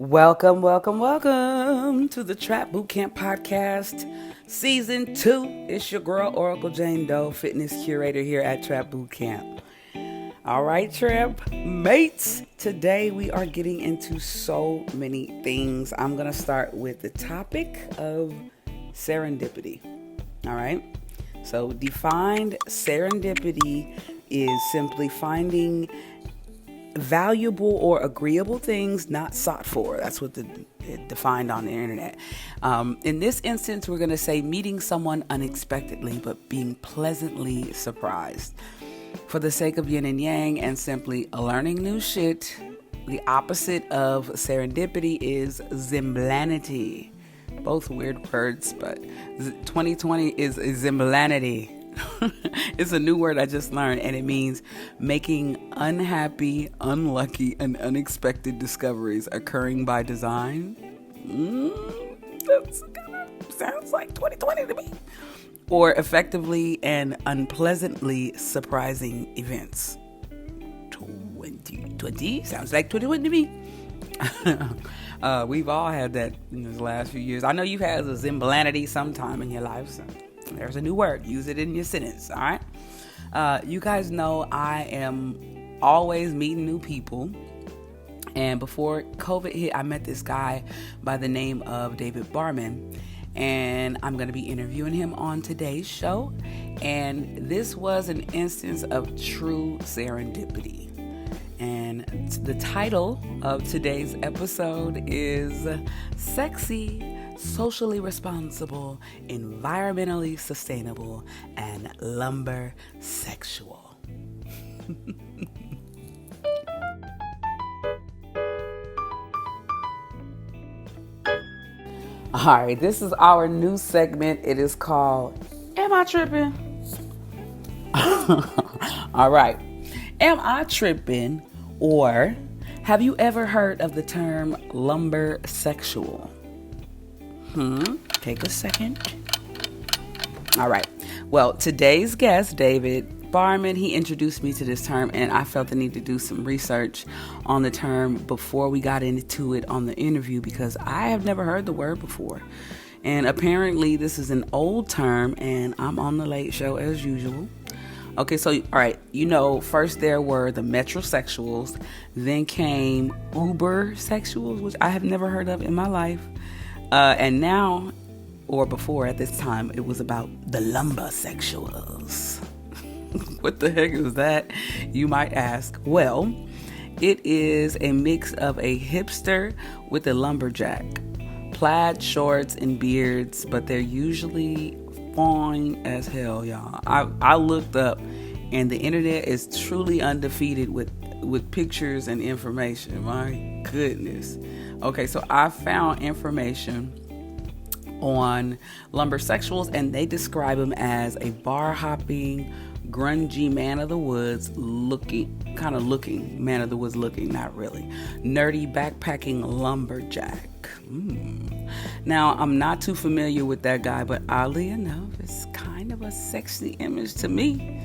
Welcome, welcome, welcome to the Trap Bootcamp Podcast, Season 2. It's your girl, Oracle Jayne Doe, fitness curator here at Trap Bootcamp. All right, Trap mates. Today we are getting into so many things. I'm going to start with the topic of serendipity. All right. So defined serendipity is simply finding valuable or agreeable things not sought for. That's what it defined on the internet. In this instance, we're going to say meeting someone unexpectedly, but being pleasantly surprised. For the sake of yin and yang and simply learning new shit, the opposite of serendipity is zemblanity. Both weird words, but 2020 is zemblanity. It's a new word I just learned, and it means making unhappy, unlucky, and unexpected discoveries occurring by design. That kind of sounds like 2020 to me. Or effectively and unpleasantly surprising events. 2020 sounds like 2020 to me. We've all had that in the last few years. I know you've had a zemblanity sometime in your life, so there's a new word. Use it in your sentence, all right? You guys know I am always meeting new people. And before COVID hit, I met this guy by the name of David Barmon. And I'm going to be interviewing him on today's show. And this was an instance of true serendipity. And the title of today's episode is Sexy, Socially Responsible, Environmentally Sustainable, and Lumbersexual. All right, this is our new segment. It is called Am I Trippin'? All right. Am I tripping? Or have you ever heard of the term lumbersexual? Take a second. All right. Well, today's guest, David Barmon, he introduced me to this term, and I felt the need to do some research on the term before we got into it on the interview because I have never heard the word before. And apparently this is an old term, and I'm on the late show as usual. Okay, so, all right, first there were the metrosexuals, then came Ubersexuals, which I have never heard of in my life. And now, or before at this time, it was about the Lumbersexuals. What the heck is that, you might ask? Well, it is a mix of a hipster with a lumberjack. Plaid shorts and beards, but they're usually fine as hell, y'all. I looked up, and the internet is truly undefeated with pictures and information. My goodness. Okay, so I found information on lumbersexuals, and they describe them as a bar hopping, grungy man of the woods looking, man of the woods looking, not really, nerdy backpacking lumberjack. Now, I'm not too familiar with that guy, but oddly enough, it's kind of a sexy image to me.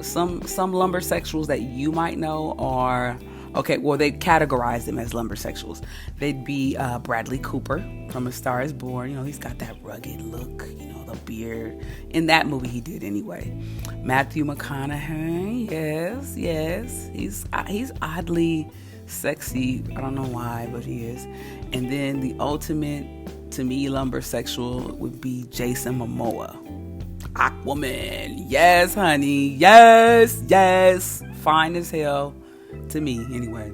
Some lumbersexuals that you might know are, okay, well, they categorize them as lumbersexuals. They'd be Bradley Cooper from A Star Is Born. He's got that rugged look, the beard. In that movie he did anyway. Matthew McConaughey, yes. He's oddly sexy. I don't know why, but he is. And then the ultimate, to me, lumbersexual would be Jason Momoa. Aquaman. Yes, honey. Yes. Fine as hell. To me, anyway.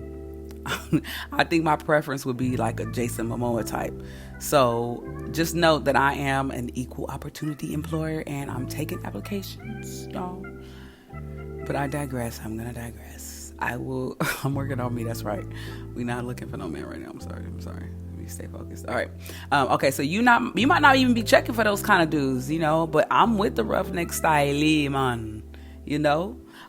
I think my preference would be like a Jason Momoa type. So just note that I am an equal opportunity employer and I'm taking applications, y'all. But I digress. I'm going to digress. I'm working on me. That's right. We're not looking for no man right now. I'm sorry. Let me stay focused. All right. Okay. So you might not even be checking for those kind of dudes, but I'm with the roughneck style, man.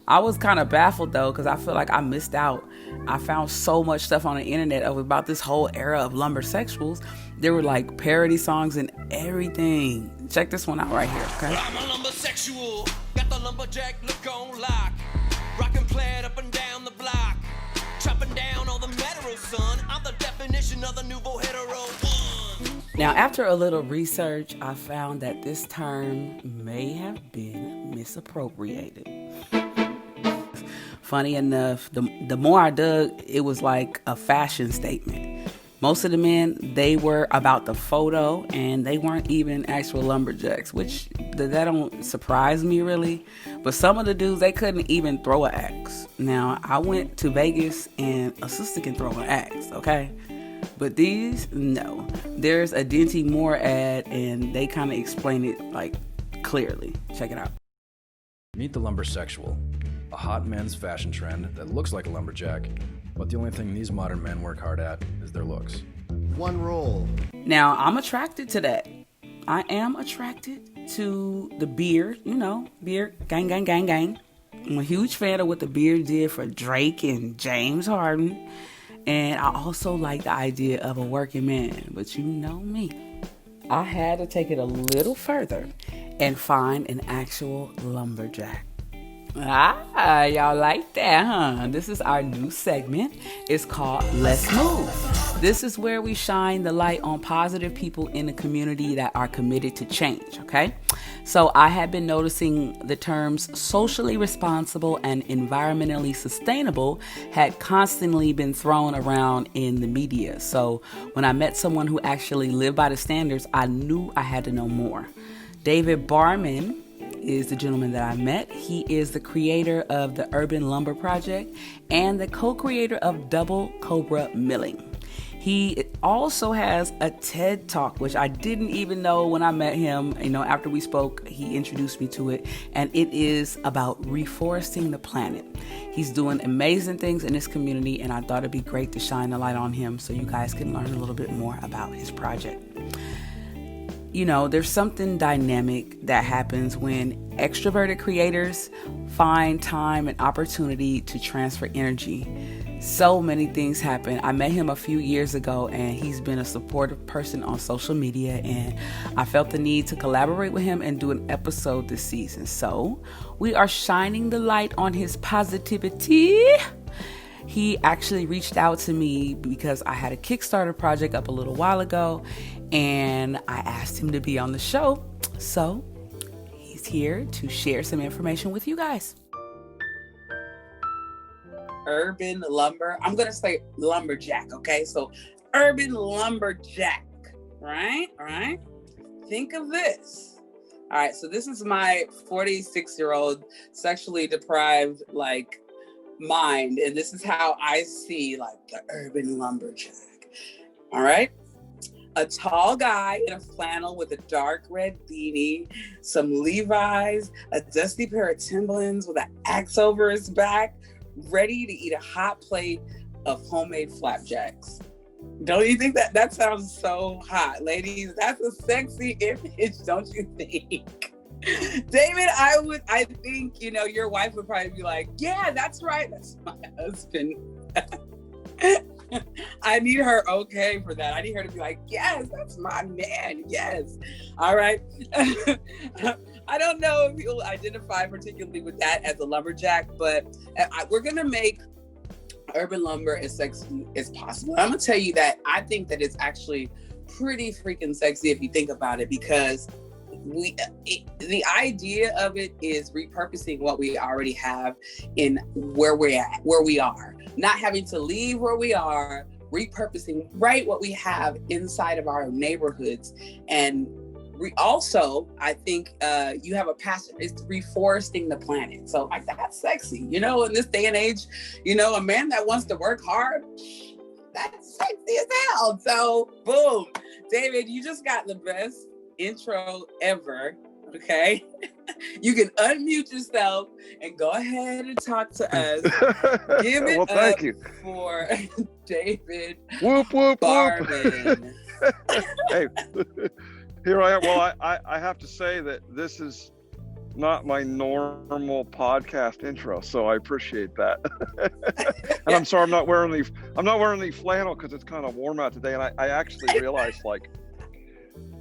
I was kind of baffled though, because I feel like I missed out. I found so much stuff on the internet about this whole era of lumbersexuals. There were like parody songs and everything. Check this one out right here, okay? I'm a lumbersexual, got the lumberjack look on lock, rockin' plaid up and down the block, chopping down all the metal son. I'm the definition of the nouveau hetero. Now, after a little research, I found that this term may have been misappropriated. Funny enough, the more I dug, it was like a fashion statement. Most of the men, they were about the photo, and they weren't even actual lumberjacks, which that don't surprise me really. But some of the dudes, they couldn't even throw an axe. Now, I went to Vegas, and a sister can throw an axe, okay? But these, no. There's a Dinty Moore ad, and they kind of explain it like clearly. Check it out. Meet the Lumbersexual, a hot men's fashion trend that looks like a lumberjack, but the only thing these modern men work hard at is their looks. One roll. Now, I'm attracted to that. I am attracted to the beard, beard, gang, gang, gang, gang. I'm a huge fan of what the beard did for Drake and James Harden. And I also like the idea of a working man. But you know me, I had to take it a little further and find an actual lumberjack. Y'all like that, huh? This is our new segment. It's called Let's Move. This is where we shine the light on positive people in the community that are committed to change, okay? So I have been noticing the terms socially responsible and environmentally sustainable had constantly been thrown around in the media. So when I met someone who actually lived by the standards, I knew I had to know more. David Barmon is the gentleman that I met. He is the creator of the Urban Lumber Project and the co-creator of Double Cobra Milling. He also has a TED Talk, which I didn't even know when I met him. After we spoke, he introduced me to it, and it is about reforesting the planet. He's doing amazing things in this community, and I thought it'd be great to shine the light on him so you guys can learn a little bit more about his project. There's something dynamic that happens when extroverted creators find time and opportunity to transfer energy. So many things happen. I met him a few years ago, and he's been a supportive person on social media, and I felt the need to collaborate with him and do an episode this season. So we are shining the light on his positivity. He actually reached out to me because I had a Kickstarter project up a little while ago, and I asked him to be on the show. So he's here to share some information with you guys. Urban lumber. I'm going to say lumberjack, okay? So urban lumberjack, right? All right. Think of this. All right. So this is my 46-year-old sexually deprived, mind. And this is how I see the urban lumberjack. All right. A tall guy in a flannel with a dark red beanie, some Levi's, a dusty pair of Timberlands with an axe over his back, ready to eat a hot plate of homemade flapjacks. Don't you think that sounds so hot, ladies? That's a sexy image, don't you think? David, I think, your wife would probably be like, yeah, that's right. That's my husband. I need her okay for that. I need her to be like, yes, that's my man. Yes. All right. I don't know if you'll identify particularly with that as a lumberjack, but we're going to make urban lumber as sexy as possible. I'm going to tell you that I think that it's actually pretty freaking sexy if you think about it, because the idea of it is repurposing what we already have in where we are, not having to leave where we are, repurposing what we have inside of our neighborhoods. And I think you have a passion. It's reforesting the planet. So that's sexy, in this day and age, a man that wants to work hard, that's sexy as hell. So boom, David, you just got the best intro ever. Okay. You can unmute yourself and go ahead and talk to us. Give it well, thank you for David whoop, whoop, Barmon. Whoop. Hey, here I am. Well, I have to say that this is not my normal podcast intro, so I appreciate that. And I'm sorry I'm not wearing the flannel because it's kind of warm out today, and I actually realized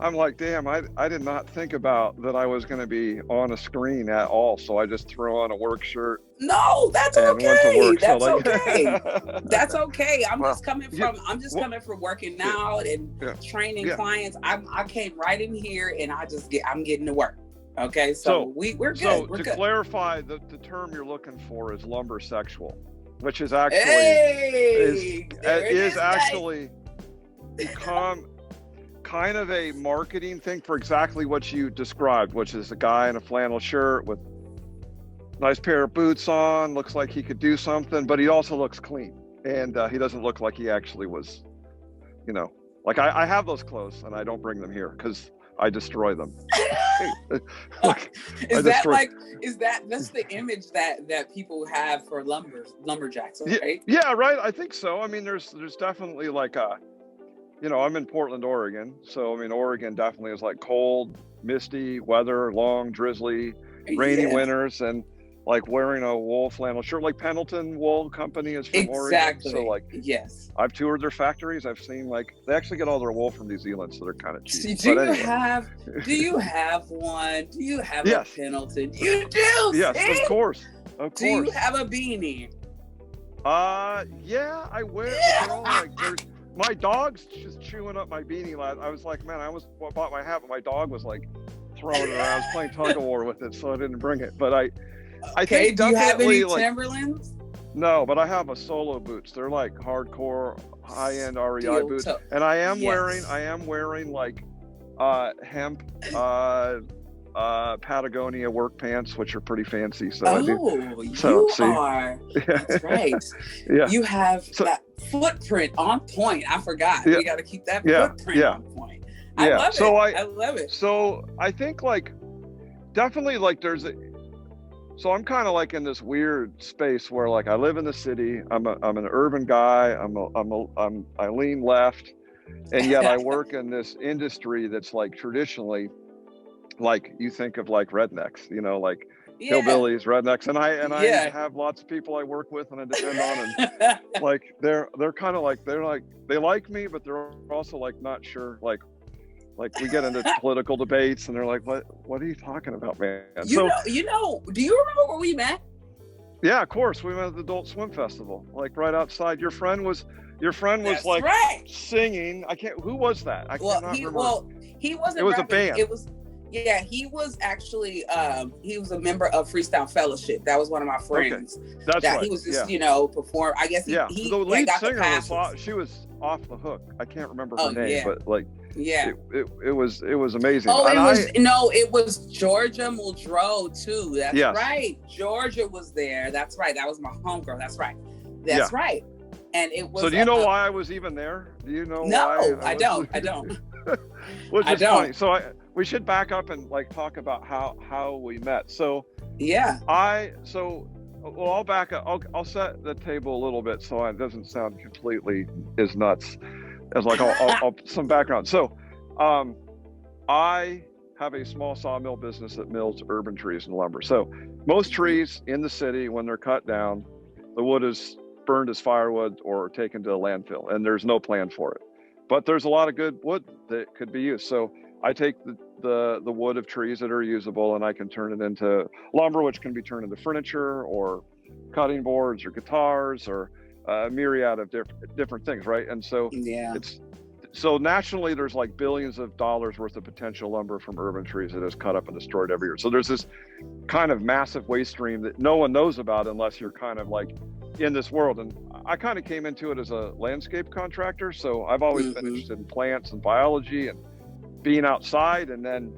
I'm like, damn, I did not think about that I was going to be on a screen at all. So I just threw on a work shirt. No, that's and went to okay. work. That's so like, okay. That's okay. I'm Well, just coming yeah, from. I'm just well, coming from working out and yeah, training yeah. clients. I came right in here and I'm getting to work. Okay, so we're good. So we're to good. clarify, the term you're looking for is lumbersexual, which is actually Hey, there it is is, actually become kind of a marketing thing for exactly what you described, which is a guy in a flannel shirt with a nice pair of boots on, looks like he could do something, but he also looks clean. And he doesn't look like he actually was, like I have those clothes and I don't bring them here because I destroy them. That's the image that people have for lumberjacks, right? Yeah, right. I think so. I mean, there's definitely like I'm in Portland, Oregon. So, I mean, Oregon definitely is like cold, misty weather, long, drizzly, rainy winters, and like wearing a wool flannel shirt. Like Pendleton Wool Company is from Oregon. So, like, yes. I've toured their factories. I've seen, like, they actually get all their wool from New Zealand, so they're kind of cheap. Do you have one? Do you have a Pendleton? You do? Yes, see? of course. Do you have a beanie? Yeah, I wear. They're all like, my dog's just chewing up my beanie. I was like, man, I bought my hat, but my dog was like throwing it around. I was playing tug of war with it, so I didn't bring it. But I think do you have any like, Timberlands? No, but I have a Solo boots. They're like hardcore high-end REI boots, and I am wearing like hemp Patagonia work pants, which are pretty fancy. So I do. So, you are. That's right. Yeah. You have that footprint on point. I forgot. Yeah. We got to keep that footprint on point. I love it. I love it. So I think like definitely like so I'm kind of like in this weird space where like I live in the city. I'm an urban guy. I lean left, and yet I work in this industry that's like traditionally, like you think of like rednecks, like hillbillies, rednecks, and I have lots of people I work with and I depend on, and like they're kind of like they like me, but they're also like not sure, like we get into political debates and they're like, what are you talking about, man? Do you remember where we met? Yeah, of course. We met at the Adult Swim Festival, like right outside. Your friend was like singing. Who was that? I cannot remember. Well, he wasn't. It was rapping. a band. It was. Yeah, he was actually. He was a member of Freestyle Fellowship. That was one of my friends. Okay. That's right. He was just perform. I guess he the lead got singer the she was off the hook. I can't remember her name, but like. Yeah, it was amazing. Oh, it was Georgia Muldrow too. That's right. Georgia was there. That's right. That was my homegirl. That's right. That's right. And it was. So do you know why I was even there? Do you know why? No, I don't. I don't. Which is funny. So we should back up and like talk about how we met. So I'll back up. I'll set the table a little bit so it doesn't sound completely as nuts. As like I'll some background. So, I have a small sawmill business that mills urban trees and lumber. So, most trees in the city, when they're cut down, the wood is burned as firewood or taken to a landfill, and there's no plan for it. But there's a lot of good wood that could be used. So, I take the wood of trees that are usable, and I can turn it into lumber, which can be turned into furniture or cutting boards or guitars or a myriad of different things, right? And so so nationally there's like billions of dollars worth of potential lumber from urban trees that is cut up and destroyed every year. So there's this kind of massive waste stream that no one knows about unless you're kind of like in this world. And I kind of came into it as a landscape contractor, so I've always been interested in plants and biology and being outside. And then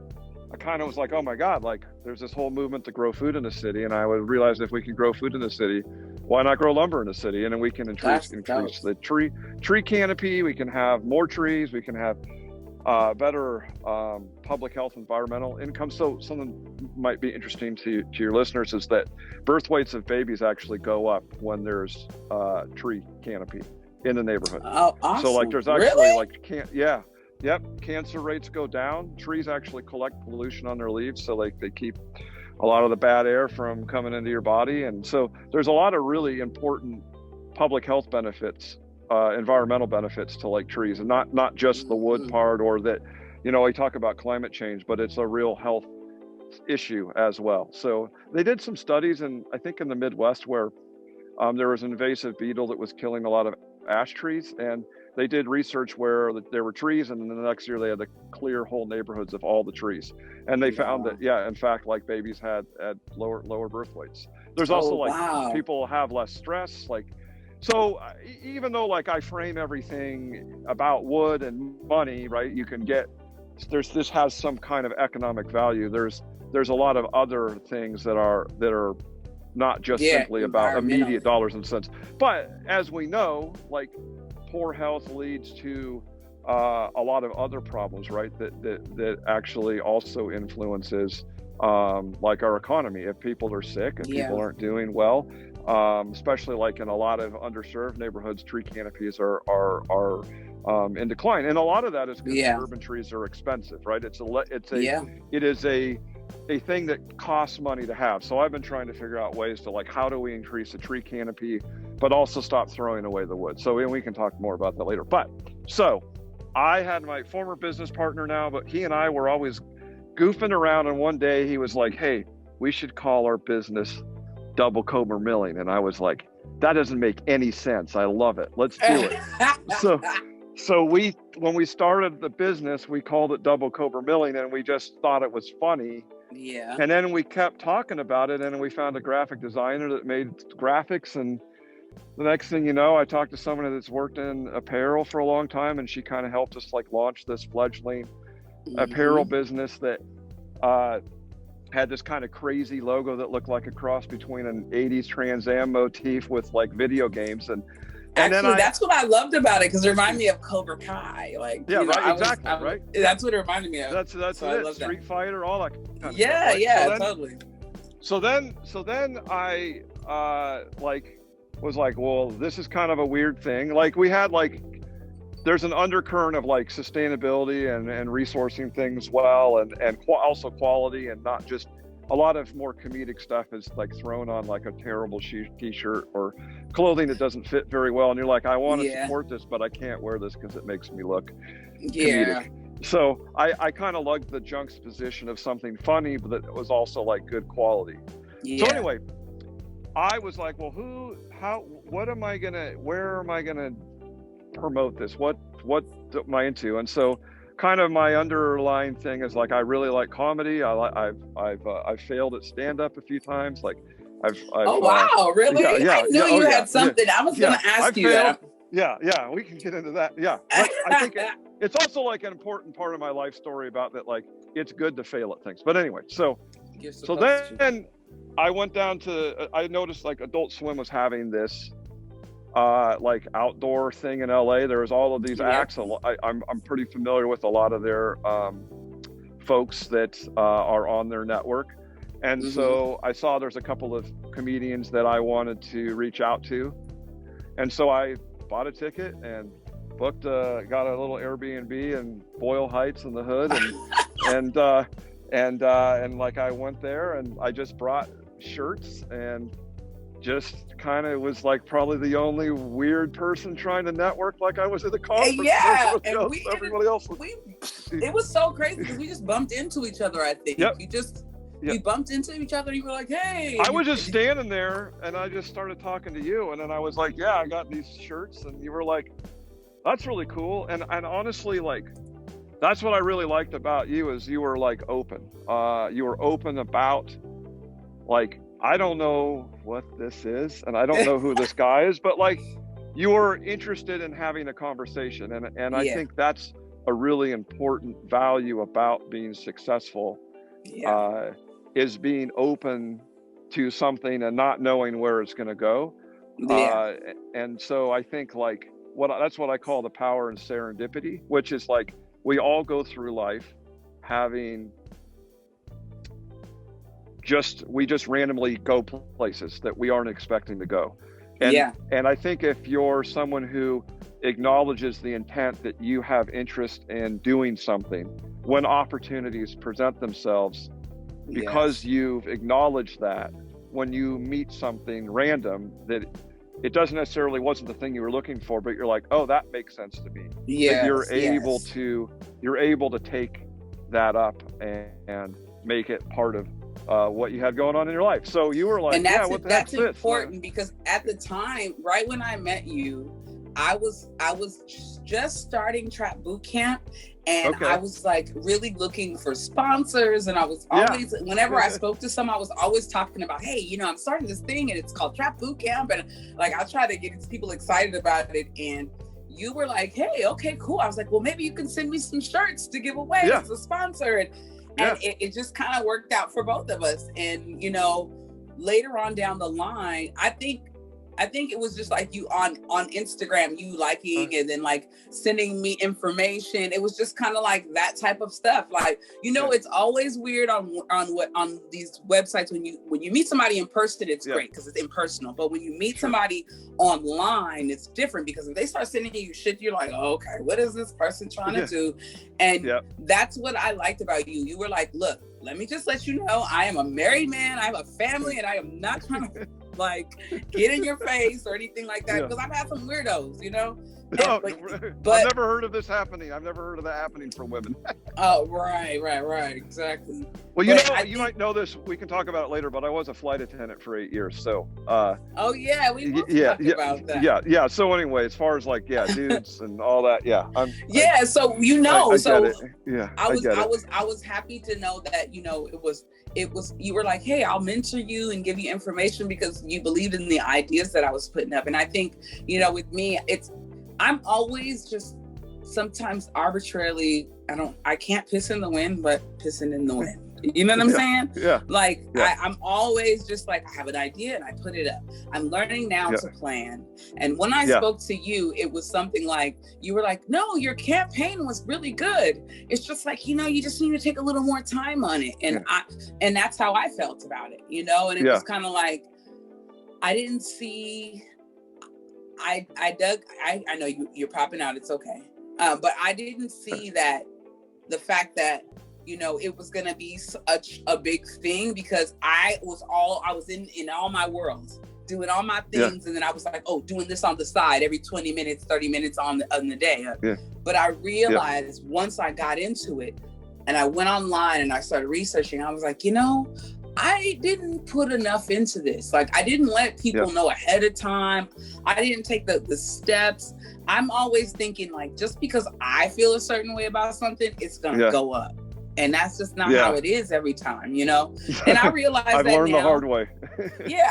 I kind of was like, oh my God, like there's this whole movement to grow food in the city, and I would realize if we can grow food in the city, why not grow lumber in the city? And then we can increase the tree canopy. We can have more trees. We can have better public health, environmental income. So something might be interesting to your listeners is that birth weights of babies actually go up when there's tree canopy in the neighborhood. Oh, awesome. So like there's actually cancer rates go down. Trees actually collect pollution on their leaves, so like they keep a lot of the bad air from coming into your body. And so there's a lot of really important public health benefits, environmental benefits to like trees, and not just the wood part, or that we talk about climate change, but it's a real health issue as well. So they did some studies, I think in the Midwest, where there was an invasive beetle that was killing a lot of ash trees, and they did research where there were trees, and then the next year they had to clear whole neighborhoods of all the trees, and they found that in fact, like, babies had lower birth weights. There's also people have less stress, like. So even though, like, I frame everything about wood and money, right? You can get this has some kind of economic value. There's a lot of other things that are not just simply about immediate dollars and cents. But as we know, like, poor health leads to a lot of other problems, right? That actually also influences like our economy. If people are sick and people aren't doing well, especially like in a lot of underserved neighborhoods, tree canopies are in decline, and a lot of that is because urban trees are expensive, right? It is a thing that costs money to have. So I've been trying to figure out ways to, like, how do we increase the tree canopy, but also stop throwing away the wood. So we can talk more about that later. But so I had my former business partner now, but he and I were always goofing around, and one day he was like, "Hey, we should call our business Double Cobra Milling." And I was like, "That doesn't make any sense. I love it. Let's do it." So when we started the business, we called it Double Cobra Milling, and we just thought it was funny. Yeah. And then we kept talking about it, and we found a graphic designer that made graphics, and the next thing you know, I talked to someone that's worked in apparel for a long time, and she kind of helped us, like, launch this fledgling apparel business that had this kind of crazy logo that looked like a cross between an 80s Trans Am motif with, like, video games. And actually, that's what I loved about it, because it reminded me of Cobra Kai. Like, exactly, right? That's what it reminded me of. That's so it. Street Fighter, all that kind of stuff. Right? Totally. So then I was like, well, this is kind of a weird thing. Like, we had, like, there's an undercurrent of, like, sustainability and resourcing things well, and also quality, and not just a lot of more comedic stuff is, like, thrown on, like, a terrible t-shirt or clothing that doesn't fit very well, and you're like, I want to support this, but I can't wear this because it makes me look comedic. So I kind of lugged the juxtaposition of something funny, but that was also, like, good quality. So anyway, I was like, well, where am I gonna promote this? What am I into? And so kind of my underlying thing is, like, I really like comedy. I've failed at stand-up a few times. Like, I've oh wow, really? I knew you had something. I was gonna ask you that. Yeah, we can get into that. Yeah, but I think it's also, like, an important part of my life story about that. Like, it's good to fail at things. But anyway, so then I went down to, I noticed, like, Adult Swim was having this like, outdoor thing in LA. There was all of these acts. I'm pretty familiar with a lot of their folks that are on their network. And so I saw there's a couple of comedians that I wanted to reach out to. And so I bought a ticket and got a little Airbnb in Boyle Heights in the hood. And like, I went there, and I just brought shirts, and just kind of was, like, probably the only weird person trying to network, like I was at the conference. Yeah, and everybody else was. It was so crazy because we just bumped into each other, I think. We bumped into each other, and you were like, hey. I was just standing there, and I just started talking to you, and then I was like, yeah, I got these shirts, and you were like, that's really cool. And honestly, like, that's what I really liked about you, is you were, like, open. You were open about, like, I don't know what this is, and I don't know who this guy is, but, like, you were interested in having a conversation, and I think that's a really important value about being successful, is being open to something and not knowing where it's going to go. And so I think, like, that's what I call the power in serendipity, which is, like, we all go through life having we just randomly go places that we aren't expecting to go. And I think if you're someone who acknowledges the intent that you have interest in doing something, when opportunities present themselves, because you've acknowledged that, when you meet something random that it doesn't necessarily wasn't the thing you were looking for, but you're like, oh, that makes sense to me. Yes, That you're able to take that up and make it part of what you had going on in your life. So you were like, and that's, yeah, what the heck's this? important, because at the time, right when I met you, I was just starting trap boot camp, and I was like really looking for sponsors, and I was always, whenever I spoke to some, I was always talking about, hey, you know, I'm starting this thing and it's called trap boot camp, and like I try to get people excited about it. And you were like, hey, okay, cool. I was like, well, maybe you can send me some shirts to give away as a sponsor. And it just kind of worked out for both of us. And, you know, later on down the line, I think it was just like you on Instagram, you liking and then like sending me information. It was just kind of like that type of stuff. Like, you know, it's always weird on these websites when you meet somebody in person, it's great because it's impersonal. But when you meet somebody online, it's different, because if they start sending you shit, you're like, oh, okay, what is this person trying to do? And that's what I liked about you. You were like, look, let me just let you know, I am a married man, I have a family, and I am not trying to like get in your face or anything like that, because I've had some weirdos, you know. No, but I've never heard of this happening. I've never heard of that happening from women. Oh, right, exactly. Well, you know, you might know this. We can talk about it later, but I was a flight attendant for 8 years, so. Oh yeah, we will talk about that. Yeah. So anyway, as far as like dudes and all that, so you know, I was happy to know that, you know, it was you were like, hey, I'll mentor you and give you information because you believed in the ideas that I was putting up. And I think, you know, with me, I'm always just sometimes arbitrarily, I can't piss in the wind, but pissing in the wind. You know what I'm saying? Yeah. Like, I'm always just like, I have an idea and I put it up. I'm learning now to plan. And when I spoke to you, it was something like, you were like, no, your campaign was really good. It's just like, you know, you just need to take a little more time on it. And and that's how I felt about it, you know? And it was kind of like, I didn't see, I know you're popping out, it's okay. But I didn't see that the fact that, you know, it was going to be such a big thing, because I was in all my worlds, doing all my things. And then I was like, oh, doing this on the side every 20 minutes, 30 minutes on the day. But I realized once I got into it and I went online and I started researching, I was like, you know, I didn't put enough into this. Like, I didn't let people know ahead of time. I didn't take the steps. I'm always thinking, like, just because I feel a certain way about something, it's going to go up. And that's just not how it is every time, you know? And I realized I've learned the hard way.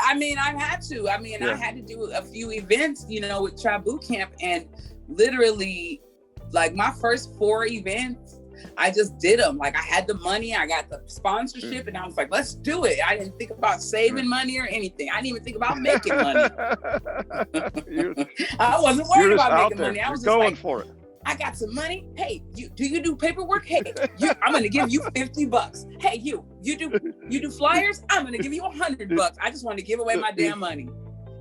I mean, I've had to. I mean, I had to do a few events, you know, with Trap Boot Camp. And literally, like, my first 4 events, I just did them. Like, I had the money, I got the sponsorship, and I was like, let's do it. I didn't think about saving money or anything. I didn't even think about making money. I wasn't worried about making money. I was just going like, for it. I got some money. Hey, do you do paperwork? Hey, I'm gonna give you $50. Hey, you do flyers? I'm gonna give you $100. I just want to give away my damn money.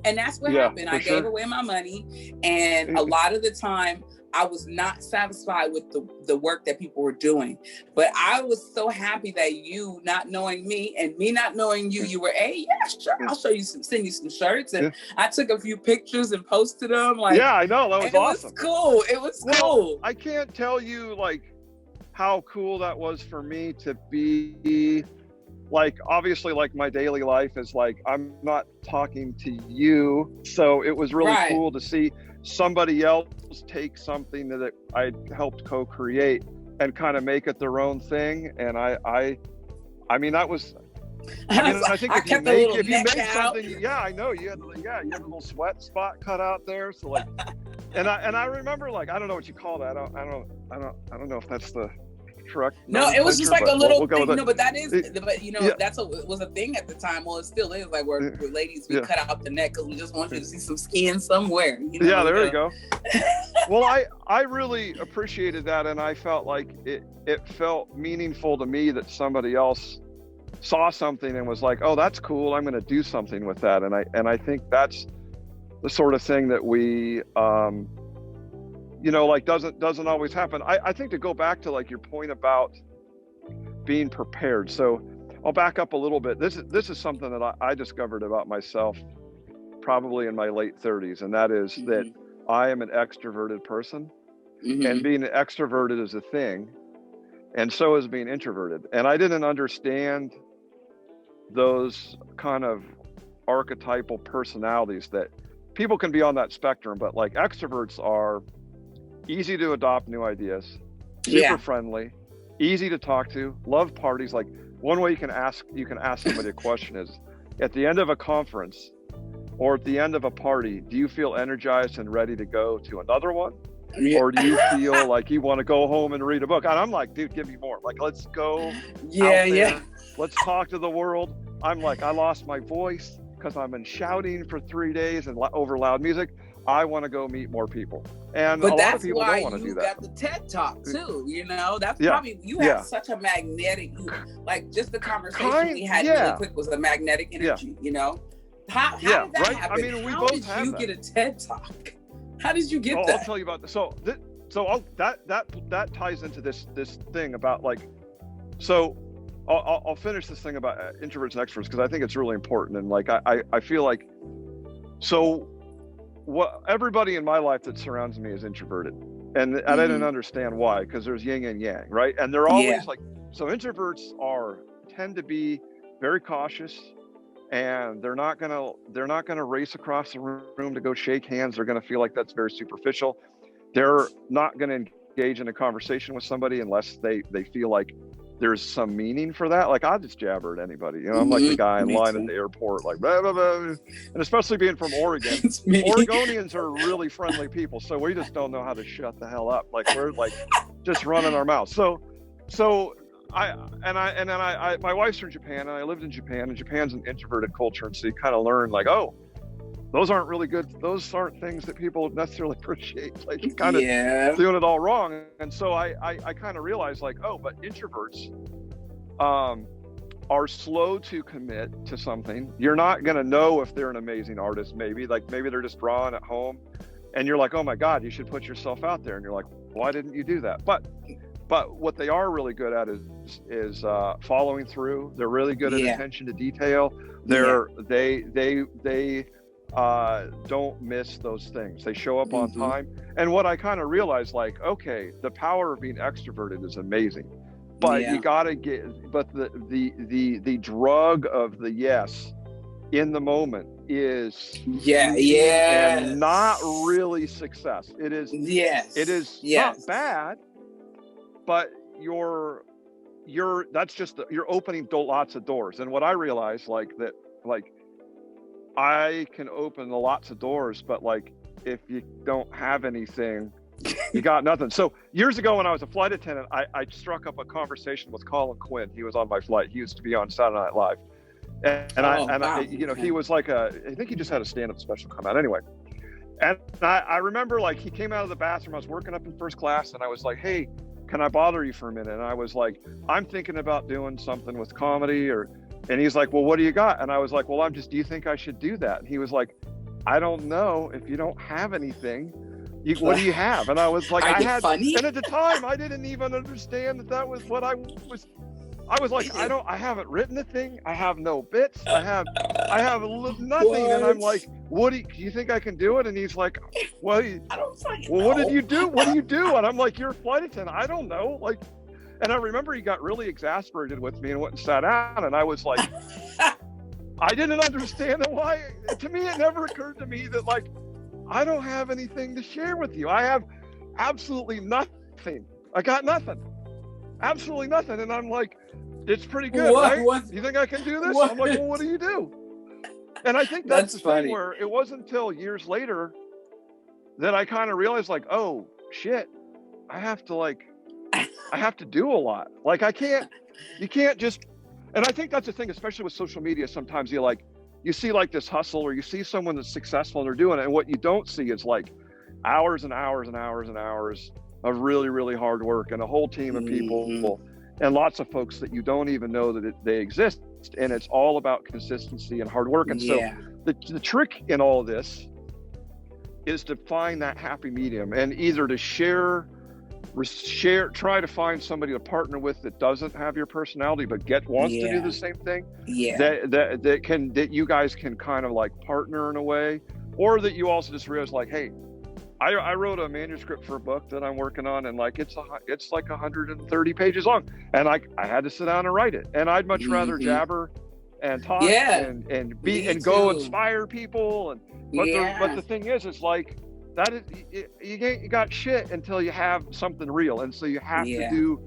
And that's what happened. I gave away my money, and a lot of the time I was not satisfied with the work that people were doing. But I was so happy that you, not knowing me and me not knowing you, you were, hey, yeah, sure, I'll send you some shirts. And I took a few pictures and posted them. Like, yeah, I know, that was awesome. It was cool. I can't tell you like how cool that was for me to be. Like, obviously, like, my daily life is like, I'm not talking to you. So it was really cool to see somebody else take something that I helped co-create and kind of make it their own thing. And I mean, that was, I think if you make something, I know you had a little sweat spot cut out there. So like, and I remember, like, I don't know what you call that. I don't know if that's the correct. No, it was just like a little thing, you know, but that is, but you know, it was a thing at the time. Well, it still is, like, where ladies, we cut out the neck because we just want you to see some skin somewhere. You know? Yeah, there you go. Well, I really appreciated that, and I felt like it felt meaningful to me that somebody else saw something and was like, oh, that's cool, I'm going to do something with that. And I think that's the sort of thing that we you know, like, doesn't always happen. I think, to go back to like your point about being prepared. So I'll back up a little bit. This is something that I discovered about myself probably in my late 30s, and that is that I am an extroverted person, and being extroverted is a thing, and so is being introverted. And I didn't understand those kind of archetypal personalities that people can be on that spectrum, but like extroverts are easy to adopt new ideas, super friendly, easy to talk to, love parties. Like one way you can ask somebody a question is at the end of a conference or at the end of a party, do you feel energized and ready to go to another one? Or do you feel like you want to go home and read a book? And I'm like, dude, give me more. Like, let's go out there. Let's talk to the world. I'm like, I lost my voice because I've been shouting for 3 days and over loud music. I want to go meet more people. And a lot of people don't want to do that. But that's why you got the TED Talk too, you know? That's probably, you have such a magnetic, like just the conversation we had really quick was a magnetic energy, you know? How did that happen? I mean, we how both did have you that. get a TED Talk? How did you get that? I'll tell you about this. That ties into this thing about like, so I'll finish this thing about introverts and extroverts because I think it's really important. And like, I feel like, so what everybody in my life that surrounds me is introverted, and I didn't understand why, because there's yin and yang, right? And they're always like, so introverts tend to be very cautious, and they're not gonna race across the room to go shake hands. They're gonna feel like that's very superficial. They're not gonna engage in a conversation with somebody unless they feel like there's some meaning for that. Like I'll just jabber at anybody, you know. I'm like the guy in line at the airport, like blah, blah, blah. And especially being from Oregon, Oregonians are really friendly people, so we just don't know how to shut the hell up. Like we're like just running our mouths. So my wife's from Japan, and I lived in Japan, and Japan's an introverted culture, and so you kind of learn like, oh, those aren't really good. Those aren't things that people necessarily appreciate. Like you're kind of doing it all wrong. And so I kind of realized like, oh, but introverts are slow to commit to something. You're not going to know if they're an amazing artist. Maybe they're just drawing at home, and you're like, oh my God, you should put yourself out there. And you're like, why didn't you do that? But what they are really good at is following through. They're really good at attention to detail. They don't miss those things. They show up on time. And what I kind of realized, like, okay, the power of being extroverted is amazing, but you gotta but the drug of the yes in the moment is and not really success. It is not bad, but you're opening lots of doors. And what I realized, like I can open lots of doors, but like if you don't have anything, you got nothing. So years ago when I was a flight attendant, I struck up a conversation with Colin Quinn. He was on my flight. He used to be on Saturday Night Live. He was like I think he just had a stand-up special come out anyway. And I remember like he came out of the bathroom. I was working up in first class, and I was like, hey, can I bother you for a minute? And I was like, I'm thinking about doing something with comedy and he's like, well, what do you got? And I was like, well, do you think I should do that? And he was like, I don't know. If you don't have anything, what do you have? And I was like, and at the time I didn't even understand that was what I was like, I haven't written a thing. I have no bits. I have nothing. And I'm like, do you think I can do it? And he's like, well, what did you do? What do you do? And I'm like, you're a flight attendant. I don't know. Like, and I remember he got really exasperated with me and went and sat down. And I was like, I didn't understand why. To me, it never occurred to me that like, I don't have anything to share with you. I have absolutely nothing. I got nothing. Absolutely nothing. And I'm like, it's pretty good, right? You think I can do this? I'm like, well, what do you do? And I think that's the thing where it wasn't until years later that I kind of realized like, oh shit, I have to do a lot. Like you can't just, and I think that's the thing, especially with social media, sometimes you see like this hustle, or you see someone that's successful and they're doing it. And what you don't see is like hours and hours and hours and hours of really, really hard work and a whole team of people and lots of folks that you don't even know that they exist. And it's all about consistency and hard work. And so the trick in all of this is to find that happy medium, and either to share try to find somebody to partner with that doesn't have your personality but wants to do the same thing. That you guys can kind of like partner in a way, or that you also just realize like, hey, I wrote a manuscript for a book that I'm working on, and like it's like 130 pages long, and I had to sit down and write it, and I'd much rather jabber and talk and go inspire people, but the thing is, it's like that is, you got shit until you have something real, and so you have to do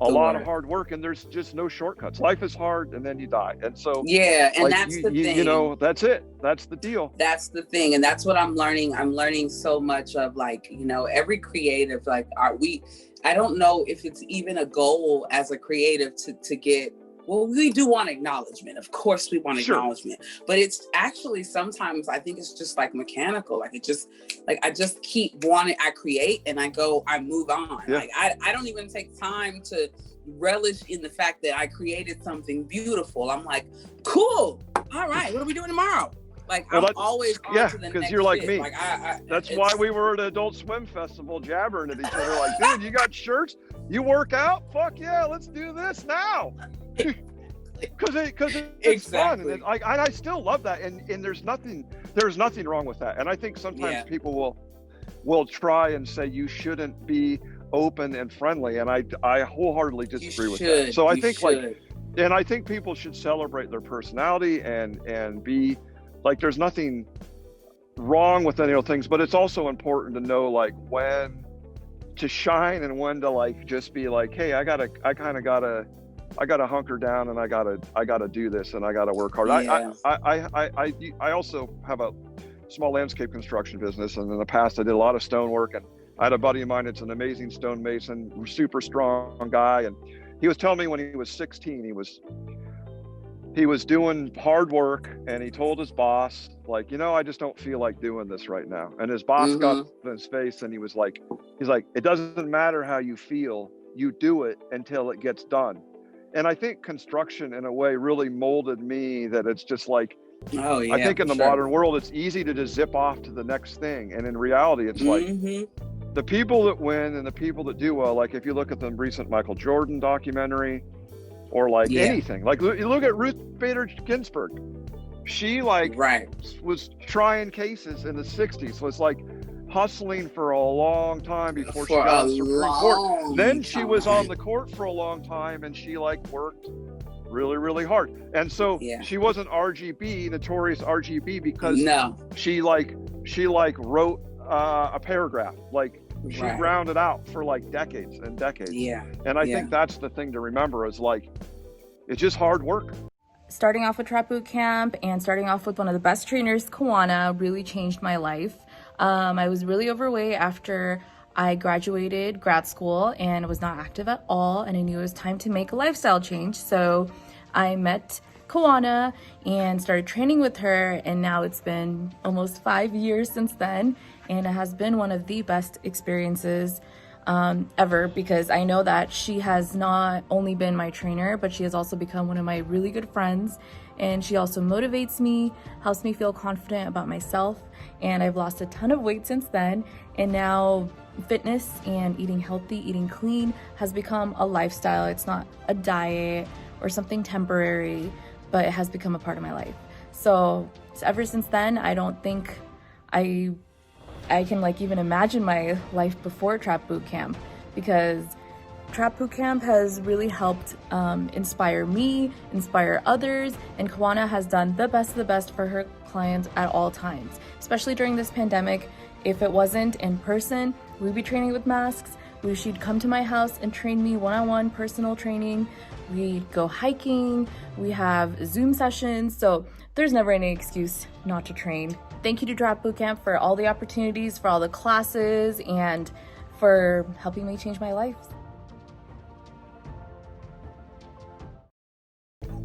a lot of hard work, and there's just no shortcuts. Life is hard, and then you die, and so and like, that's the thing. You know, that's it. That's the deal. That's the thing, and that's what I'm learning. I'm learning so much of, like, you know, every creative, like, I don't know if it's even a goal as a creative to get. Well, we do want acknowledgement. Of course we want acknowledgement. But it's actually sometimes I think it's just like mechanical. Like I just keep wanting, I create and I move on. Yeah. Like I don't even take time to relish in the fact that I created something beautiful. I'm like, cool. All right, what are we doing tomorrow? Like, I'm always on to the next because you're like shit. me. Like, that's why we were at Adult Swim Festival jabbering at each other. Like, dude, you got shirts? You work out? Fuck yeah, let's do this now. Because it's fun, and I still love that, and there's nothing wrong with that. And I think sometimes people will try and say you shouldn't be open and friendly, and I wholeheartedly disagree with that. So I think I think people should celebrate their personality and be like, there's nothing wrong with any of those things, but it's also important to know like when to shine and when to like just be like, hey, I gotta hunker down, and I gotta do this, and I gotta work hard. I also have a small landscape construction business, and in the past I did a lot of stone work, and I had a buddy of mine that's an amazing stonemason, super strong guy, and he was telling me when he was 16, he was doing hard work, and he told his boss, like, you know, I just don't feel like doing this right now. And his boss got in his face, and he's like, it doesn't matter how you feel, you do it until it gets done. And I think construction in a way really molded me, that it's just like, I think in the modern world, it's easy to just zip off to the next thing. And in reality, it's like the people that win and the people that do well, like if you look at the recent Michael Jordan documentary, or like anything, like you look at Ruth Bader Ginsburg, she was trying cases in the 60s. So it's like hustling for a long time before she got to the Supreme Court. Then she was on the court for a long time, and she like worked really, really hard. And so she wasn't notorious RGB, because she wrote a paragraph, like she grounded out for like decades and decades. And I think that's the thing to remember, is like, it's just hard work. Starting off with Trap Boot Camp and starting off with one of the best trainers, Kawana, really changed my life. I was really overweight after I graduated grad school and was not active at all, and I knew it was time to make a lifestyle change. So I met Kawana and started training with her, and now it's been almost 5 years since then, and it has been one of the best experiences ever, because I know that she has not only been my trainer, but she has also become one of my really good friends, and she also motivates me, helps me feel confident about myself, and I've lost a ton of weight since then, and now fitness and eating healthy, eating clean has become a lifestyle. It's not a diet or something temporary, but it has become a part of my life. So ever since then, I don't think I can like even imagine my life before Trap Boot Camp, because Trap Boot Camp has really helped inspire me, inspire others, and Kawana has done the best of the best for her clients at all times, especially during this pandemic. If it wasn't in person, we'd be training with masks. She'd come to my house and train me one-on-one personal training. We'd go hiking. We have Zoom sessions. So there's never any excuse not to train. Thank you to Trap Boot Camp for all the opportunities, for all the classes, and for helping me change my life.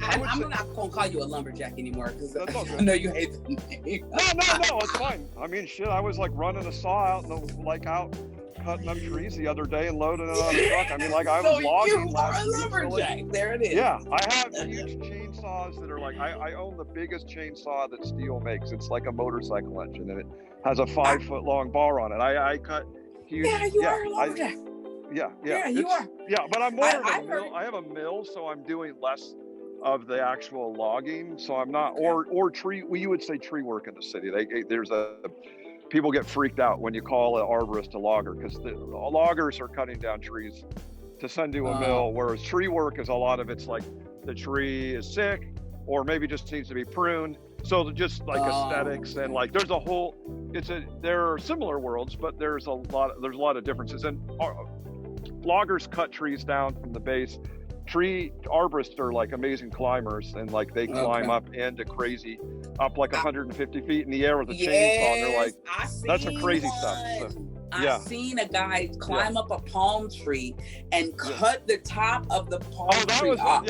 I'm not gonna call you a lumberjack anymore, because I know you hate the name. No, it's fine. I mean, shit, I was like running a saw out out cutting up trees the other day and loading it on a truck. I mean, like I was logging last week. Lumberjack. There it is. Yeah, I have huge chainsaws that are like, I own the biggest chainsaw that Steel makes. It's like a motorcycle engine, and it has a 5-foot long bar on it. I cut huge. Yeah, you are a lumberjack. Yeah, you are. Yeah, but I'm more of I've a heard mill. I have a mill, so I'm doing less of the actual logging. So I'm not, or tree. Well, you would say tree work in the city. People get freaked out when you call an arborist a logger, because the loggers are cutting down trees to send to a mill, whereas tree work is a lot of it's like the tree is sick or maybe just needs to be pruned. So just like aesthetics and like there's a whole, there are similar worlds, but there's a lot of differences. And loggers cut trees down from the base. Tree arborists are like amazing climbers, and like they climb up into crazy, up like 150 feet in the air with a chainsaw. And they're like, that's some crazy stuff. So, I've seen a guy climb up a palm tree and cut the top of the palm tree off.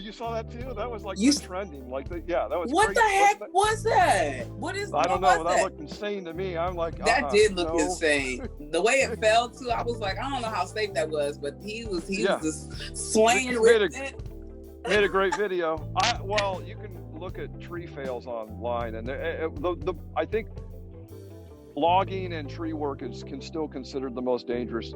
You saw that too? That was like trending. Like, that was what crazy. the heck was that? I don't know. That looked insane to me. I'm like, that did look insane. The way it fell too, I was like, I don't know how safe that was, but he was just swaying with it. Made a great video. You can look at tree fails online, and I think logging and tree work can still considered the most dangerous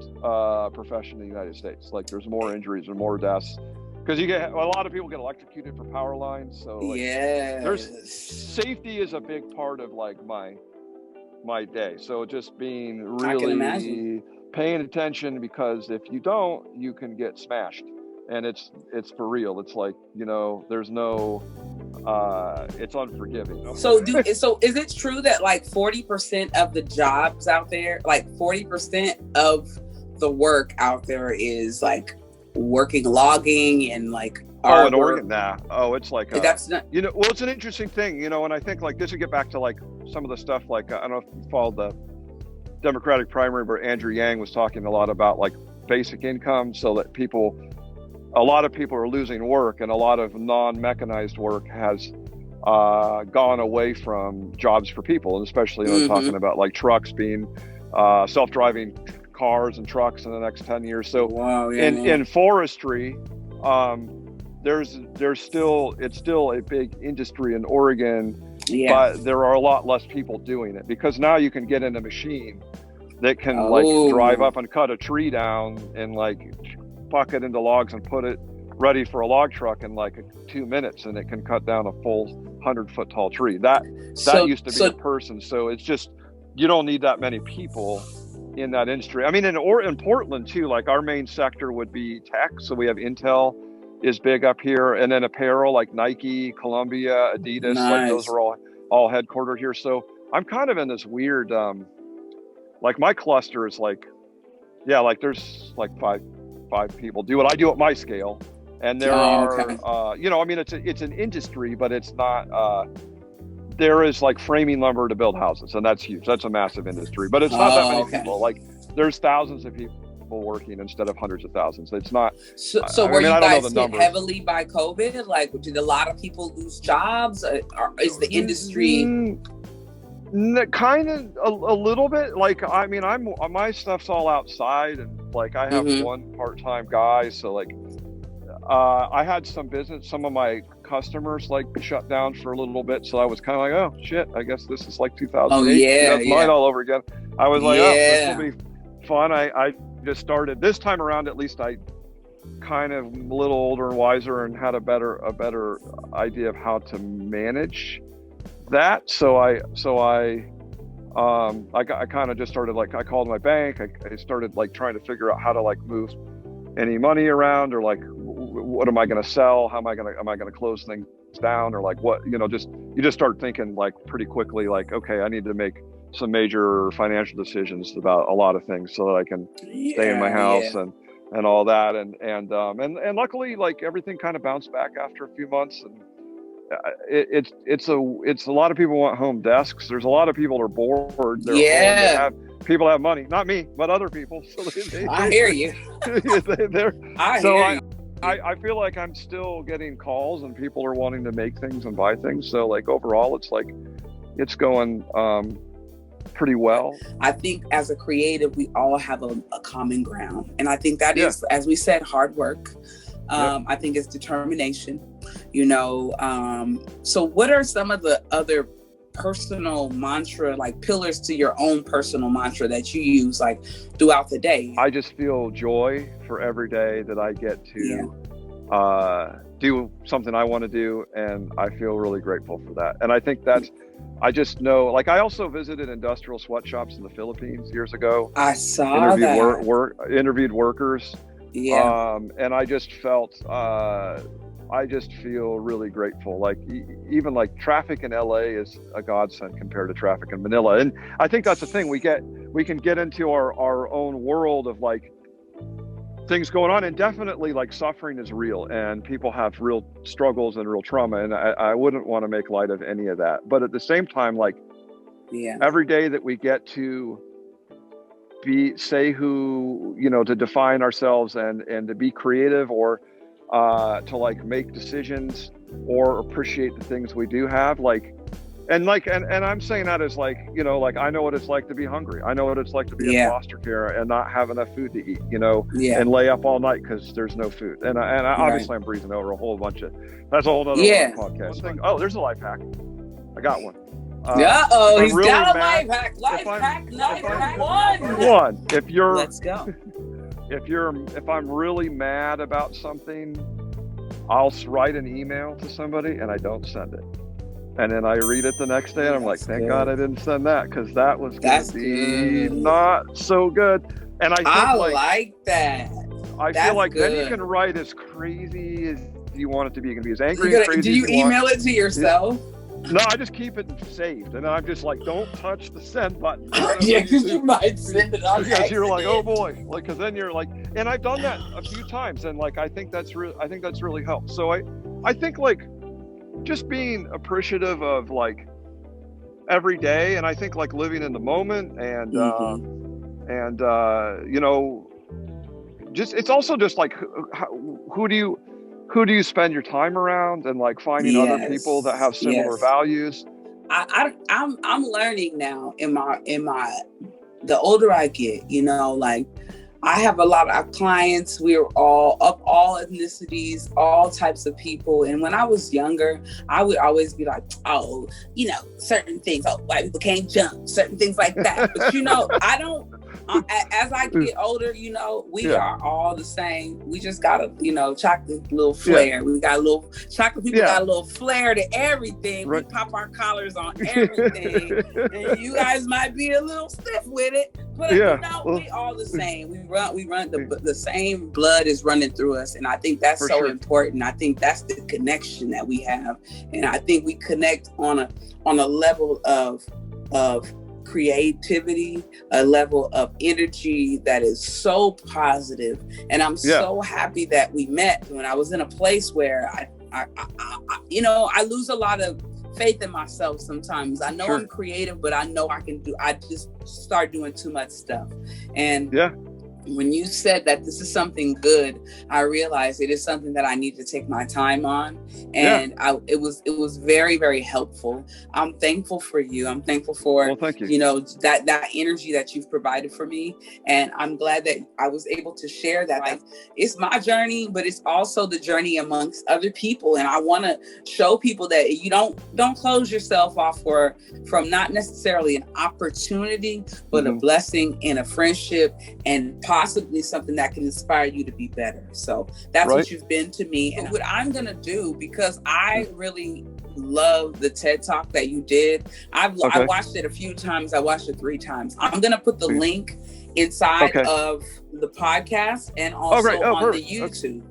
profession in the United States. Like, there's more injuries and more deaths because a lot of people get electrocuted for power lines. So there's safety is a big part of like my day. So just being really paying attention, because if you don't, you can get smashed, and it's for real. It's like, there's no. It's unforgiving. So is it true that like 40% of the jobs out there, like 40% of the work out there is like working logging and like in Oregon? It's like that's not, it's an interesting thing, and I think like this would get back to like some of the stuff like I don't know if you followed the Democratic primary, but Andrew Yang was talking a lot about like basic income, so that a lot of people are losing work, and a lot of non-mechanized work has gone away from jobs for people, and especially talking about like trucks being self-driving cars and trucks in the next 10 years. So in forestry, it's still a big industry in Oregon, but there are a lot less people doing it, because now you can get in a machine that can like drive up and cut a tree down and like buck it into logs and put it ready for a log truck in like 2 minutes, and it can cut down a full 100-foot tall tree. That used to be a person. So it's just, you don't need that many people in that industry. I mean, in Portland too, like our main sector would be tech. So we have Intel is big up here, and then apparel like Nike, Columbia, Adidas, like those are all headquartered here. So I'm kind of in this weird, like my cluster is like, like there's like five people do what I do at my scale, and there are I mean, it's an industry, but it's not there is like framing lumber to build houses, and that's huge. That's a massive industry, but it's not that many people. Like there's thousands of people working instead of hundreds of thousands. It's not were you guys hit heavily by COVID? Like, did a lot of people lose jobs? Is the industry kind of a little bit? Like, I mean, my stuff's all outside, and like I have one part-time guy, so like I had some of my customers like shut down for a little bit, so I was kind of like, oh shit, I guess this is like 2008 2009 all over again. I was like, this will be fun. I just started this time around, at least I kind of a little older and wiser and had a better idea of how to manage that. So I kind of just started, like, I called my bank. I started like trying to figure out how to like move any money around, or like what am I going to sell? Am I going to close things down, or like what, you just start thinking like pretty quickly, like, okay, I need to make some major financial decisions about a lot of things so that I can stay in my house and all that. And luckily, like, everything kind of bounced back after a few months, and it's a lot of people want home desks. There's a lot of people are bored. People have money, not me, but other people. So I hear you. I feel like I'm still getting calls, and people are wanting to make things and buy things. So like overall, it's like it's going pretty well. I think as a creative, we all have a common ground, and I think that is, as we said, hard work. I think it's determination. So what are some of the other personal mantra, like pillars to your own personal mantra that you use like throughout the day? I just feel joy for every day that I get to do something I want to do, and I feel really grateful for that. And I think that's, I just know, like, I also visited industrial sweatshops in the Philippines years ago. I saw Interviewed workers. Yeah. And I just felt, I just feel really grateful. Like even like traffic in LA is a godsend compared to traffic in Manila. And I think that's the thing, we can get into our own world of like things going on, and definitely like suffering is real and people have real struggles and real trauma. And I wouldn't want to make light of any of that. But at the same time, like every day that we get to say who, you know, to define ourselves and to be creative, or to like make decisions or appreciate the things we do have, like, and I'm saying that as like, you know, like I know what it's like to be hungry. I know what it's like to be in foster care and not have enough food to eat, you know, and lay up all night because there's no food. And I obviously I'm breezing over a whole bunch of, that's a whole other podcast. Oh, there's a life hack. I got one. He's really got a life hack. Life hack one. If you're, let's go. If I'm really mad about something, I'll write an email to somebody and I don't send it. And then I read it the next day and I'm like, thank God I didn't send that, because that was going to be not so good. And I think I like that. I feel like then you can write as crazy as you want it to be. You can be as angry and crazy do you email it to yourself? No, I just keep it saved, and then I'm just like, don't touch the send button. Yeah, because you might send it on. Because you're like, oh boy, like, because then you're like, and I've done that a few times, and like, I think that's really helped. So I think like just being appreciative of like every day, and I think like living in the moment, and you know, just it's also just like who do you spend your time around, and like finding other people that have similar values. I'm learning now in my the older I get, you know, like I have a lot of clients. We're all ethnicities, all types of people. And when I was younger, I would always be like, oh, you know, certain things, oh, white people can't jump, certain things like that. But you know, I don't. As I get older, you know, we are all the same. We just got a, you know, chocolate little flair. We got a little chocolate people got a little flair to everything. Right. We pop our collars on everything. And you guys might be a little stiff with it, but you know, we all the same. We run the same blood is running through us, and I think that's so important. I think that's the connection that we have, and I think we connect on a level of creativity, a level of energy that is so positive. And I'm so happy that we met when I was in a place where I you know, I lose a lot of faith in myself sometimes. I know I'm creative, but I know I just start doing too much stuff. And when you said that this is something good, I realized it is something that I need to take my time on. And it was very, very helpful. I'm thankful for you. I'm thankful for, you know, that energy that you've provided for me. And I'm glad that I was able to share that. Like, it's my journey, but it's also the journey amongst other people. And I want to show people that you don't close yourself off from not necessarily an opportunity, but a blessing and a friendship, and possibly something that can inspire you to be better. So that's what you've been to me. And what I'm going to do, because I really love the TED Talk that you did. I watched it a few times. I watched it 3 times. I'm going to put the link inside of the podcast and also on the YouTube.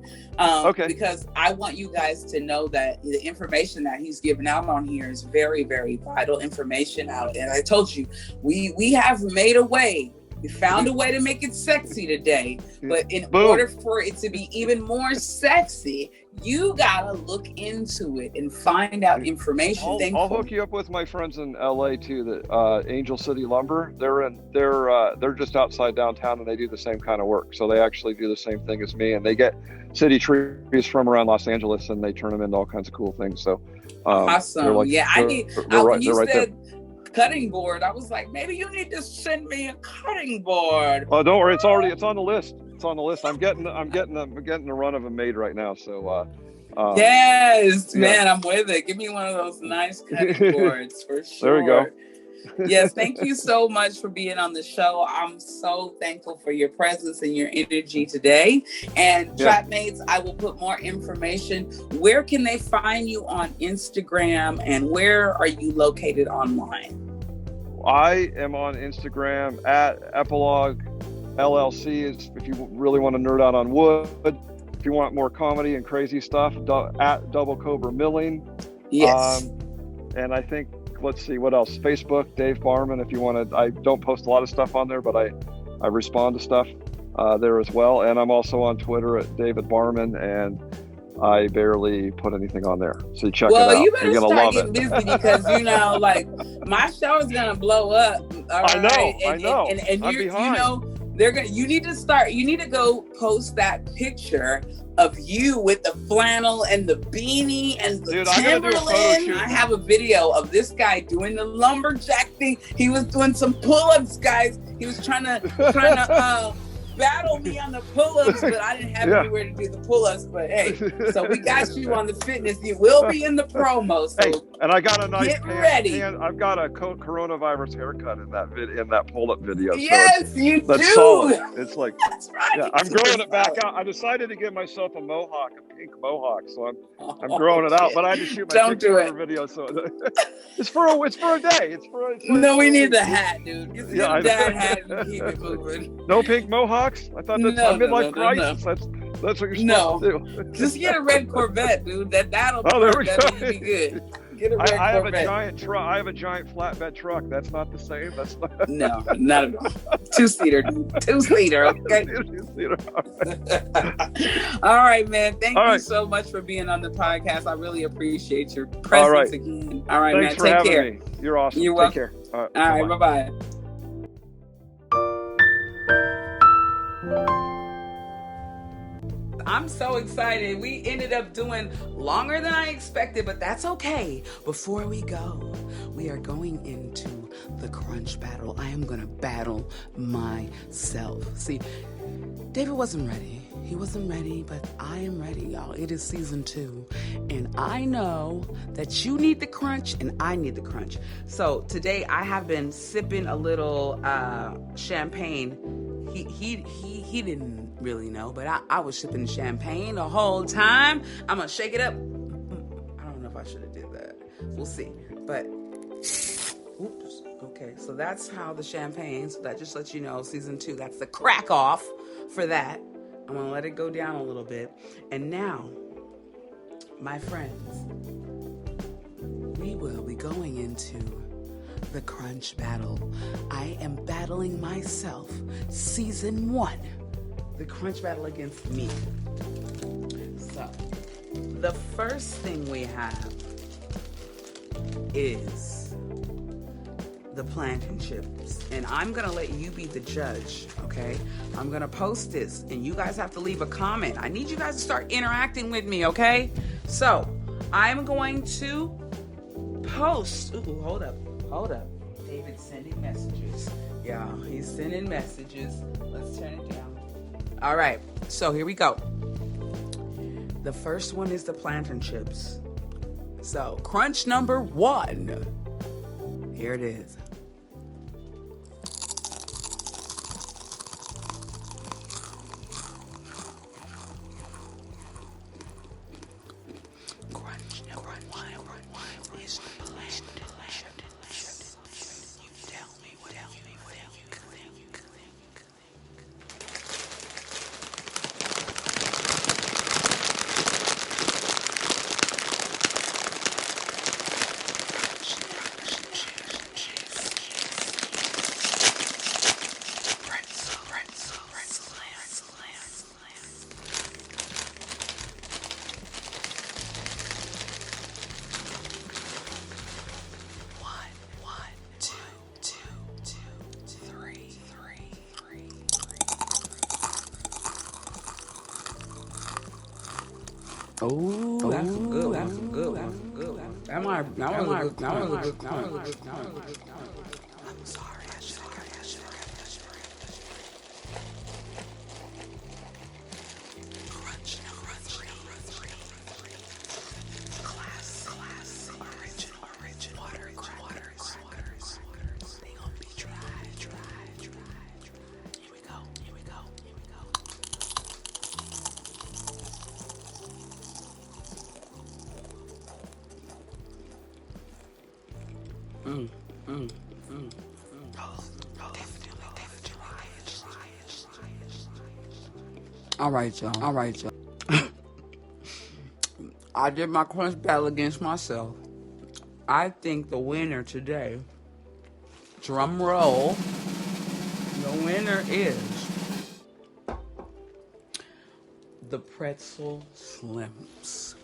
Because I want you guys to know that the information that he's giving out on here is very, very vital information out. And I told you, we have made a way. We found a way to make it sexy today, but in order for it to be even more sexy, you gotta look into it and find out information. I'll hook you up with my friends in LA too. That Angel City Lumber. They're just outside downtown, and they do the same kind of work. So they actually do the same thing as me, and they get city trees from around Los Angeles, and they turn them into all kinds of cool things. So awesome. When you said cutting board, I was like, maybe you need to send me a cutting board. Oh, don't worry, it's on the list. It's on the list. I'm getting the run of them made right now. So yes, yeah. man, I'm with it. Give me one of those nice cutting boards for sure. There we go. Yes, thank you so much for being on the show. I'm so thankful for your presence and your energy today. And Trap Mates, I will put more information. Where can they find you on Instagram, and where are you located online? I am on Instagram at Epilogue LLC. If you really want to nerd out on wood. If you want more comedy and crazy stuff, at Double Cobra Milling. Yes. And I think, let's see, what else? Facebook, Dave Barmon, if you want to. I don't post a lot of stuff on there, but I respond to stuff there as well. And I'm also on Twitter at David Barmon, and I barely put anything on there. So check it out. Well, you better You're start gonna getting busy because, like, my show is going to blow up. I know. And I'm behind. You need to go post that picture of you with the flannel and the beanie and the Timberland. I have a video of this guy doing the lumberjack thing. He was doing some pull-ups, guys. He was trying to battle me on the pull-ups, but I didn't have anywhere to do the pull-ups. But hey, so we got you on the fitness. You will be in the promo. So hey, and I got a nice get ready. I've got a coronavirus haircut in that pull-up video. Yes, so you that's do. Solid. It's like, that's right. Yeah, I'm growing it back out. I decided to give myself a mohawk, a pink mohawk. So I'm growing it out. But I had to shoot my TikTok video. So it's for a day. No, we need the hat, dude. Get the dad hat and keep it moving. No pink mohawks. I thought that's a midlife crisis. That's what you're supposed to do. Just get a red Corvette, dude. That'll be good. Get a red Corvette. I have a giant truck. I have a giant flatbed truck. That's not the same. That's not. No, not at all. Two-seater. Okay. Two-seater. All right, man. Thank you so much for being on the podcast. I really appreciate your presence again. All right, Thanks man. for Take care. Me. You're awesome. You're welcome. Take care. All right. Bye-bye. I'm so excited. We ended up doing longer than I expected, but that's okay. Before we go, we are going into the crunch battle. I am going to battle myself. See, David wasn't ready. He wasn't ready, but I am ready, y'all. It is season 2, and I know that you need the crunch and I need the crunch. So today I have been sipping a little champagne. He didn't really know, but I was sipping champagne the whole time. I'm gonna shake it up. I don't know if I should have did that. We'll see. But oops. Okay, so that's how the champagne. So that just lets you know, season 2. That's the crack off for that. I'm gonna let it go down a little bit. And now, my friends, we will be going into the crunch battle. I am battling myself. Season 1. The crunch battle against me. So, the first thing we have is the plantain chips. And I'm gonna let you be the judge, okay? I'm gonna post this and you guys have to leave a comment. I need you guys to start interacting with me, okay? So, I'm going to post. Ooh, hold up. David's sending messages. Yeah, he's sending messages. Let's turn it down. All right, so here we go. The first one is the plantain chips. So, crunch number 1. Here it is. Crunch number 1 is the plantain chips. You tell me what you think. Oh, that's good. That was a good one. I'm sorry. All right, y'all. I did my crunch battle against myself. I think the winner today, drum roll, the winner is the pretzel slims.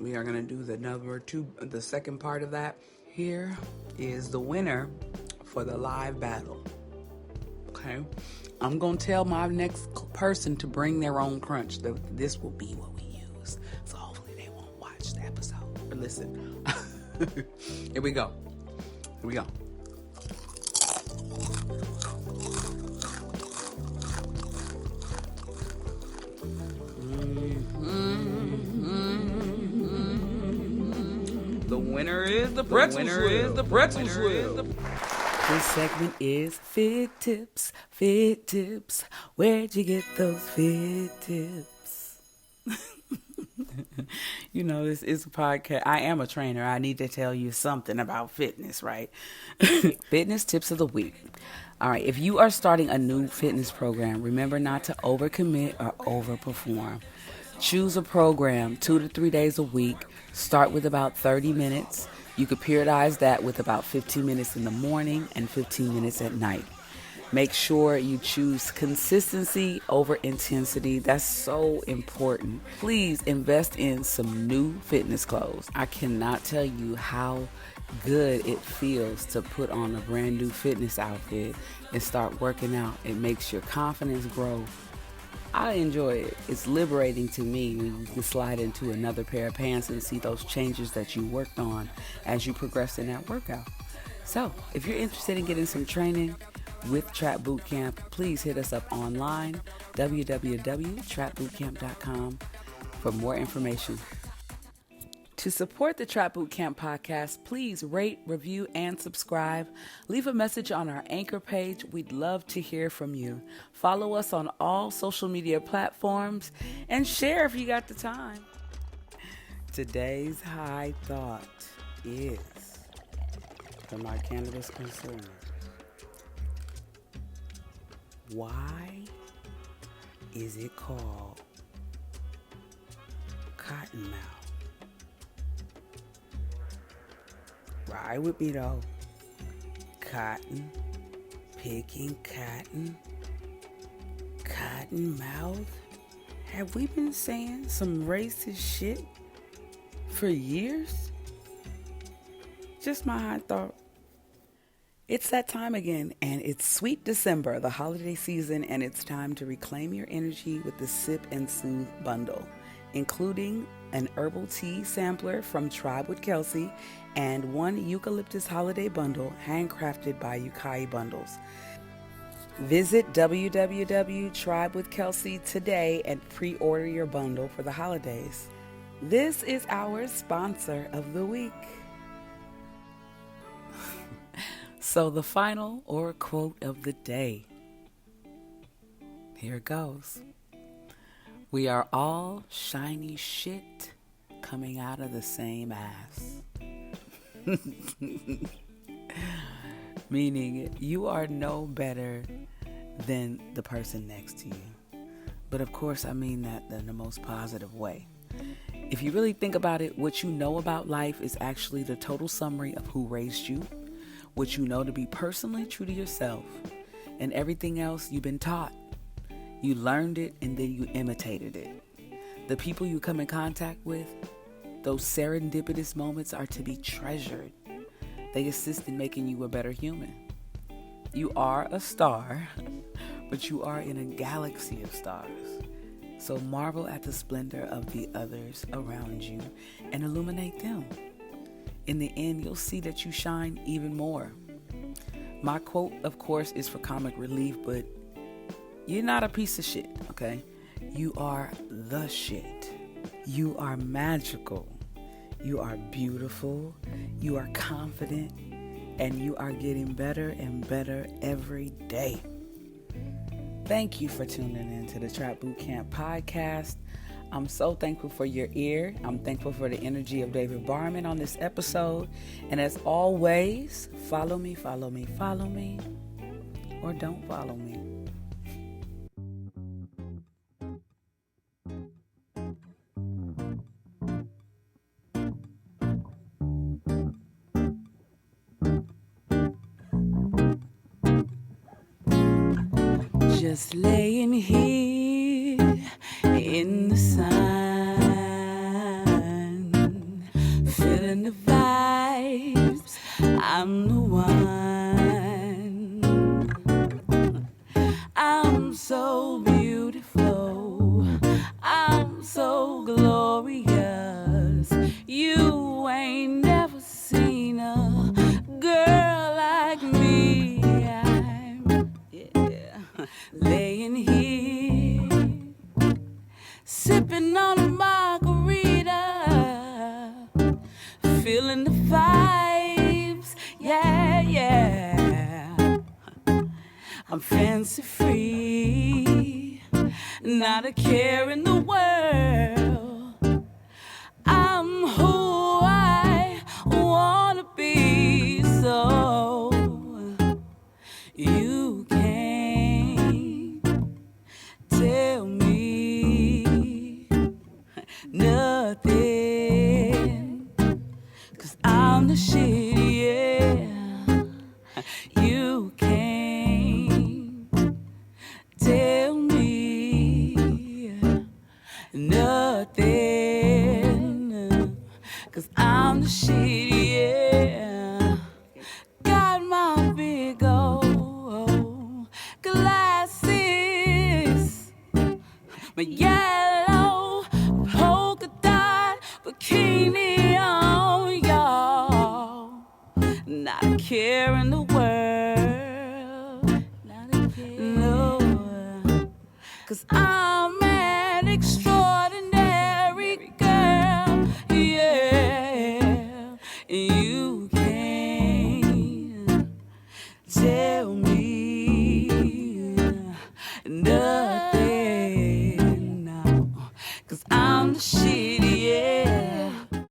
We are gonna do the second part of that. Here is the winner for the live battle. Okay, I'm gonna tell my next person to bring their own crunch. This will be what we use. So hopefully they won't watch the episode. But listen, here we go. The winner is the pretzel slim. This segment is Fit Tips. Where'd you get those fit tips? You know, this is a podcast. I am a trainer. I need to tell you something about fitness, right? Fitness tips of the week. All right, if you are starting a new fitness program, remember not to overcommit or overperform. Choose a program 2 to 3 days a week. Start with about 30 minutes. You could periodize that with about 15 minutes in the morning and 15 minutes at night. Make sure you choose consistency over intensity. That's so important. Please invest in some new fitness clothes. I cannot tell you how good it feels to put on a brand new fitness outfit and start working out. It makes your confidence grow. I enjoy it. It's liberating to me when you can slide into another pair of pants and see those changes that you worked on as you progress in that workout. So, if you're interested in getting some training with Trap Bootcamp, please hit us up online, www.trapbootcamp.com, for more information. To support the Trap Bootcamp podcast, please rate, review, and subscribe. Leave a message on our Anchor page. We'd love to hear from you. Follow us on all social media platforms and share if you got the time. Today's high thought is for my cannabis consumers. Why is it called cottonmouth? Ride with me though. Cotton, picking cotton, cottonmouth. Have we been saying some racist shit for years? Just my hot thought. It's that time again, and it's Sweet December, the holiday season, and it's time to reclaim your energy with the Sip and Soothe bundle, including an herbal tea sampler from Tribe with Kelsey and one eucalyptus holiday bundle handcrafted by Yukai Bundles. Visit www.tribewithkelsey today and pre-order your bundle for the holidays. This is our sponsor of the week. So the final or quote of the day. Here it goes. We are all shiny shit coming out of the same ass. Meaning you are no better than the person next to you. But of course, I mean that in the most positive way. If you really think about it, what you know about life is actually the total summary of who raised you, what you know to be personally true to yourself, and everything else you've been taught. You learned it and then you imitated it. The people you come in contact with, those serendipitous moments are to be treasured. They assist in making you a better human. You are a star, but you are in a galaxy of stars. So marvel at the splendor of the others around you and illuminate them. In the end, you'll see that you shine even more. My quote, of course, is for comic relief, but you're not a piece of shit, okay? You are the shit. You are magical. You are beautiful. You are confident. And you are getting better and better every day. Thank you for tuning in to the Trap Bootcamp podcast. I'm so thankful for your ear. I'm thankful for the energy of David Barmon on this episode. And as always, follow me, follow me, follow me, or don't follow me. Just laying here in the sun, feeling the vibes, I'm the one. I'm so beautiful, I'm so glorious. You ain't never seen a girl like me. Laying here, sipping on a margarita, feeling the vibes, yeah, yeah. I'm fancy free, not a care in the world. I'm who I wanna be, so you can't tell me nothing, 'cause I'm the shit, yeah. You can't tell me nothing, 'cause I'm the shit, yeah. Got my big old glasses, my yellow polka dot bikini on, y'all. Not a care in the world, not a care, no, 'cause I'm